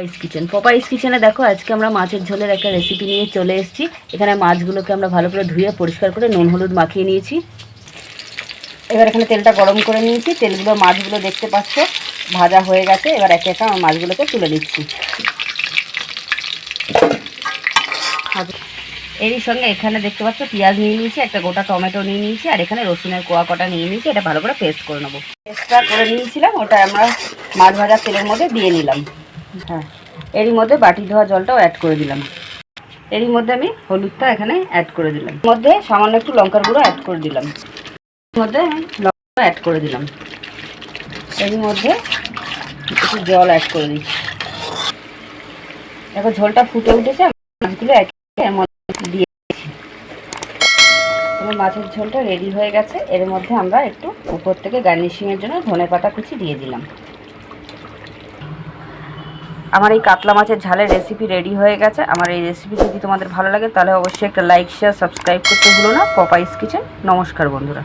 Popeyes kitchen. Popeyes কিচেনে দেখো আজকে আমরা মাছের ঝোলের একটা রেসিপি নিয়ে চলে এসেছি। এখানে মাছগুলোকে আমরা ভালো করে ধুয়ে পরিষ্কার করে নুন হলুদ মাখিয়ে নিয়েছি। এবার এখানে তেলটা গরম করে নিয়েছি। তেলগুলো মাছগুলো দেখতে পাচ্ছ ভাজা হয়ে গেছে। এবার একে একে মাছগুলোকে তুলে নিচ্ছি। এরই সঙ্গে এখানে দেখতে পাচ্ছ পেঁয়াজ নিয়ে নিয়েছি, একটা গোটা টমেটো নিয়ে নিয়েছি, আর এখানে রসুনের কোয়া কটা নিয়ে নিয়েছি। এটা ভালো করে পেস্ট করে নেবো। পেস্টটা করে নিয়েছিলাম, ওটা আমরা মাছ ভাজার তেলের মধ্যে দিয়ে নিলাম। হ্যাঁ, এরই মধ্যে বাটি ধোয়া জলটাও অ্যাড করে দিলাম। এরই মধ্যে আমি হলুদটা এখানে অ্যাড করে দিলাম। এর মধ্যে সামান্য একটু লঙ্কার গুঁড়ো অ্যাড করে দিলাম। এর মধ্যে লঙ্কা অ্যাড করে দিলাম। এরই মধ্যে একটু জল অ্যাড করে দিচ্ছি। দেখো ঝোলটা ফুটে উঠেছে। মাছগুলো এর মধ্যে দিয়ে দিচ্ছি। মাছের ঝোলটা রেডি হয়ে গেছে। এর মধ্যে আমরা একটু উপর থেকে গার্নিশিংয়ের জন্য ধনেপাতা কুচি দিয়ে দিলাম। আমার এই কাতলা মাছের ঝালের রেসিপি রেডি হয়ে গেছে। আমার এই রেসিপি যদি তোমাদের ভালো লাগে তাহলে অবশ্যই একটা লাইক শেয়ার সাবস্ক্রাইব করতে ভুলো না। Popeyes kitchen. নমস্কার বন্ধুরা।